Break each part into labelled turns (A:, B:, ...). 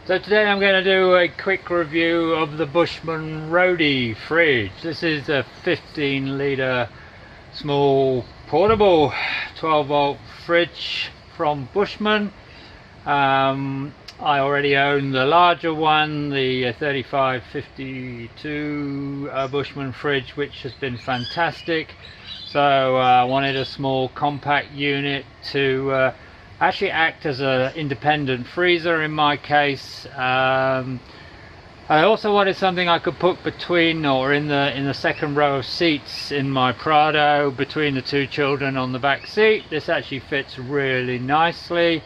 A: So today I'm going to do a quick review of the Bushman Roadie Fridge. This is a 15-litre small portable 12-volt fridge from Bushman. I already own the larger one, the 3552 Bushman fridge, which has been fantastic. So I wanted a small compact unit to actually act as an independent freezer in my case. I also wanted something I could put between or in the second row of seats in my Prado, between the two children on the back seat. This actually fits really nicely.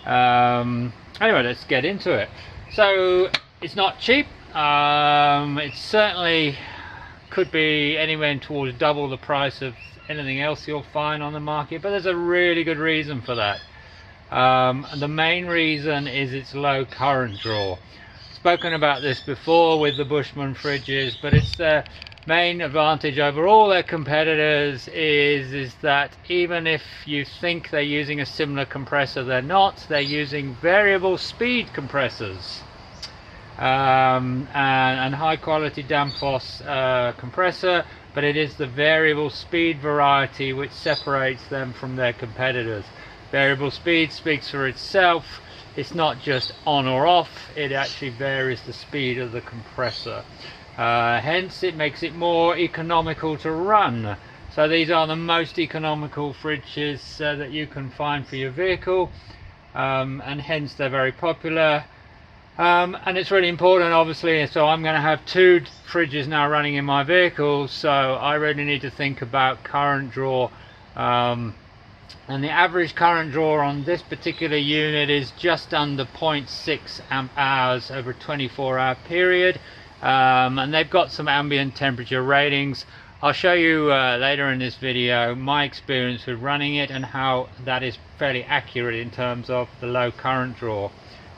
A: Anyway, let's get into it. So it's not cheap. It certainly could be anywhere towards double the price of anything else you'll find on the market, but there's a really good reason for that. The main reason is its low current draw. Spoken about this before with the Bushman fridges, but its main advantage over all their competitors is that even if you think they're using a similar compressor, they're not. They're using variable speed compressors and high quality Danfoss compressor, but it is the variable speed variety which separates them from their competitors. Variable speed speaks for itself. It's not just on or off, it actually varies the speed of the compressor. Hence it makes it more economical to run. So these are the most economical fridges that you can find for your vehicle, and hence they're very popular. And it's really important, obviously, so I'm going to have two fridges now running in my vehicle, so I really need to think about current draw. And the average current draw on this particular unit is just under 0.6 amp hours over a 24-hour period, and they've got some ambient temperature ratings. I'll show you later in this video my experience with running it and how that is fairly accurate in terms of the low current draw.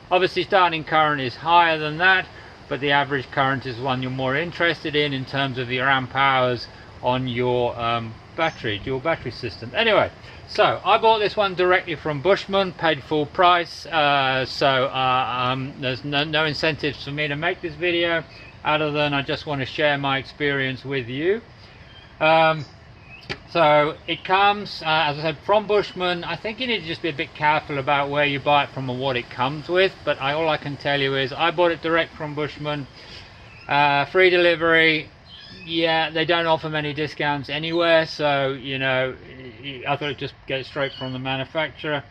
A: Obviously starting current is higher than that, but the average current is one you're more interested in terms of your amp hours on your dual battery system. Anyway, so I bought this one directly from Bushman, paid full price, there's no incentives for me to make this video other than I just want to share my experience with you. So it comes, as I said, from Bushman. I think you need to just be a bit careful about where you buy it from and what it comes with, but all I can tell you is I bought it direct from Bushman, free delivery. Yeah, they don't offer many discounts anywhere, so you know, I thought I'd just get it straight from the manufacturer.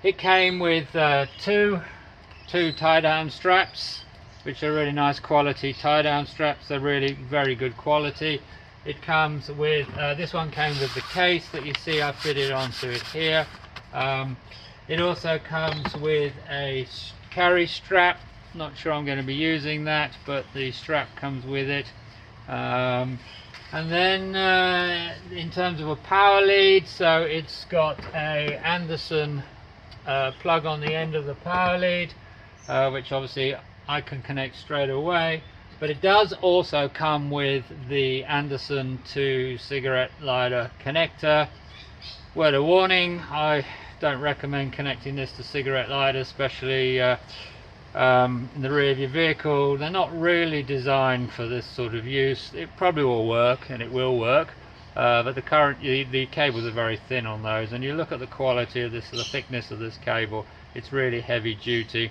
A: It came with two tie-down straps, which are really nice quality tie-down straps. They're really very good quality. It comes with this one came with the case that you see I fitted onto it here. It also comes with a carry strap. Not sure I'm going to be using that, but the strap comes with it. And then in terms of a power lead, so it's got a Anderson plug on the end of the power lead, which obviously I can connect straight away, but it does also come with the Anderson to cigarette lighter connector. Word of warning, I don't recommend connecting this to cigarette lighter, especially in the rear of your vehicle. They're not really designed for this sort of use. It probably will work, and it will work, but the cables are very thin on those, and you look at the quality of this, the thickness of this cable, it's really heavy duty,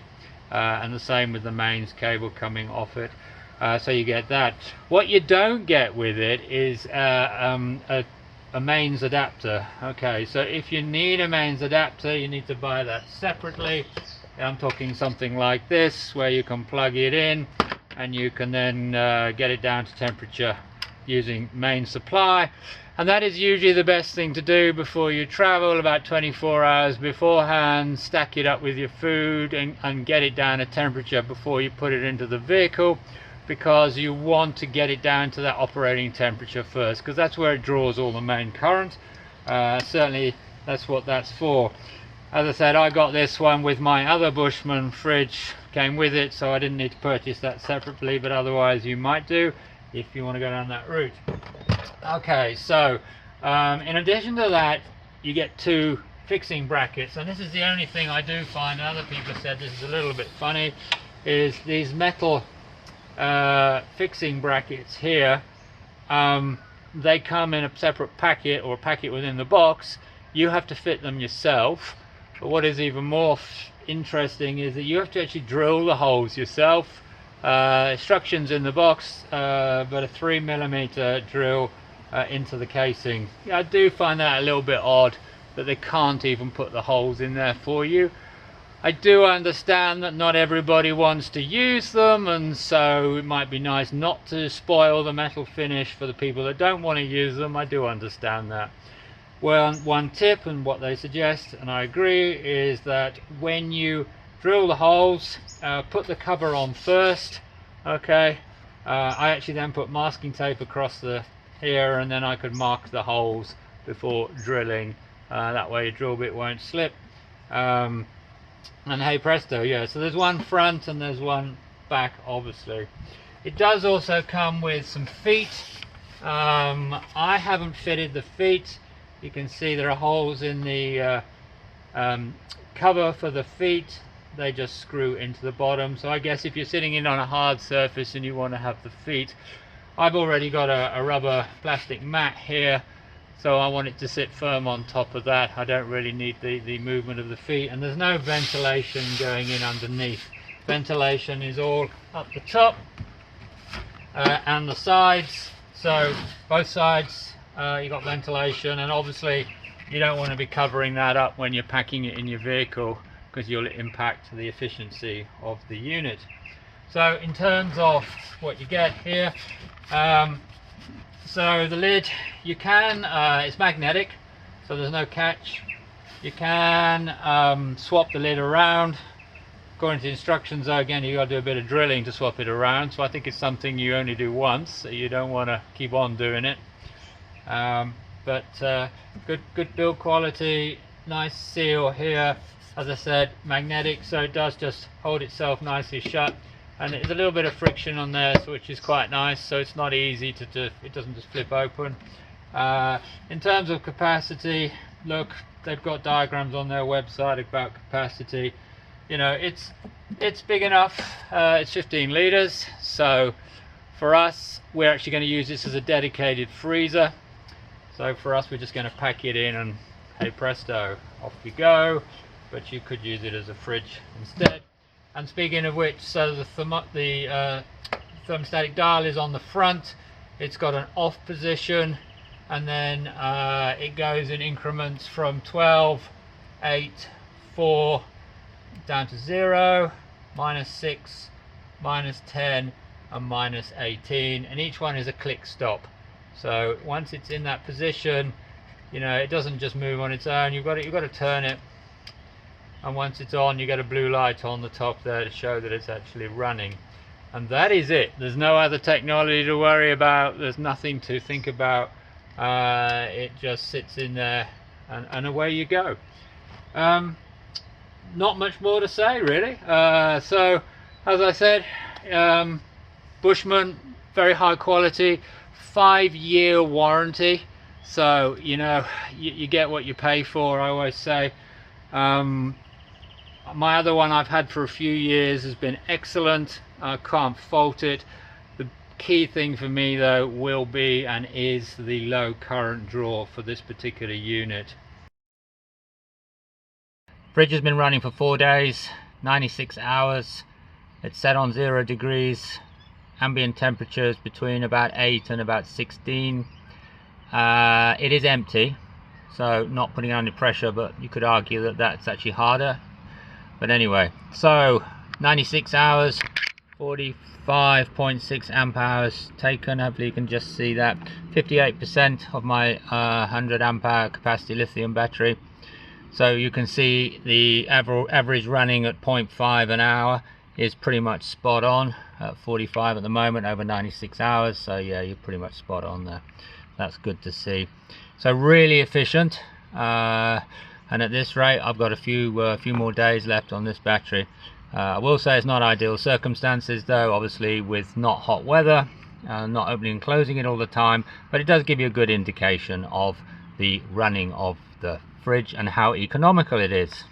A: and the same with the mains cable coming off it. So you get that. What you don't get with it is a mains adapter. Okay, so if you need a mains adapter, you need to buy that separately. I'm talking something like this, where you can plug it in and you can then get it down to temperature using main supply, and that is usually the best thing to do before you travel, about 24 hours beforehand. Stack it up with your food and get it down to temperature before you put it into the vehicle, because you want to get it down to that operating temperature first, because that's where it draws all the main current. Certainly that's what that's for. As I said, I got this one with my other Bushman fridge, came with it, so I didn't need to purchase that separately, but otherwise you might do if you want to go down that route. Okay, so in addition to that, you get two fixing brackets, and this is the only thing I do find, and other people said this is a little bit funny. is these metal fixing brackets here. They come in a separate packet, or a packet within the box. You have to fit them yourself, but what is even more interesting is that you have to actually drill the holes yourself. Instructions in the box, but a 3mm drill into the casing. Yeah, I do find that a little bit odd that they can't even put the holes in there for you. I do understand that not everybody wants to use them, and so it might be nice not to spoil the metal finish for the people that don't want to use them. I do understand that. Well, one tip, and what they suggest, and I agree, is that when you drill the holes, put the cover on first. Okay, I actually then put masking tape across the here, and then I could mark the holes before drilling. That way your drill bit won't slip. And hey presto, yeah, so there's one front and there's one back, obviously. It does also come with some feet. I haven't fitted the feet. You can see there are holes in the cover for the feet. They just screw into the bottom. So I guess if you're sitting in on a hard surface and you want to have the feet, I've already got a rubber plastic mat here, so I want it to sit firm on top of that. I don't really need the movement of the feet, and there's no ventilation going in underneath. Ventilation is all up the top and the sides, so both sides you got ventilation, and obviously you don't want to be covering that up when you're packing it in your vehicle, because you'll impact the efficiency of the unit. So in terms of what you get here, so the lid, you can, it's magnetic, so there's no catch. You can swap the lid around. According to the instructions, though, again, you've got to do a bit of drilling to swap it around, so I think it's something you only do once, so you don't want to keep on doing it. But good build quality, nice seal here. As I said, magnetic, so it does just hold itself nicely shut. And there's a little bit of friction on there, so which is quite nice, so it's not easy to do, it doesn't just flip open. In terms of capacity, look, they've got diagrams on their website about capacity. You know, it's big enough. It's 15 litres, so for us, we're actually going to use this as a dedicated freezer. So for us, we're just going to pack it in, and hey presto, off we go. But you could use it as a fridge instead. And speaking of which, so the thermostatic dial is on the front. It's got an off position, and then it goes in increments from 12, 8, 4, down to 0, -6, -10, and -18, and each one is a click stop. So once it's in that position, you know, it doesn't just move on its own. You've got to turn it. And once it's on, you get a blue light on the top there to show that it's actually running. And that is it. There's no other technology to worry about. There's nothing to think about. It just sits in there, and away you go. Not much more to say, really. So, as I said, Bushman, very high quality, 5-year warranty. So, you know, you get what you pay for, I always say. My other one I've had for a few years has been excellent. I can't fault it. The key thing for me, though, will be and is the low current draw for this particular unit. Fridge has been running for 4 days, 96 hours. It's set on 0 degrees. Ambient temperatures between about 8 and about 16. It is empty, so not putting on any pressure, but you could argue that that's actually harder. But anyway, so 96 hours, 45.6 amp hours taken. Hopefully you can just see that. 58% of my 100 amp hour capacity lithium battery. So you can see the average running at 0.5 an hour is pretty much spot on. At 45 at the moment over 96 hours. So yeah, you're pretty much spot on there. That's good to see. So really efficient. And at this rate, I've got a few more days left on this battery. I will say it's not ideal circumstances, though, obviously with not hot weather, not opening and closing it all the time, but it does give you a good indication of the running of the fridge and how economical it is.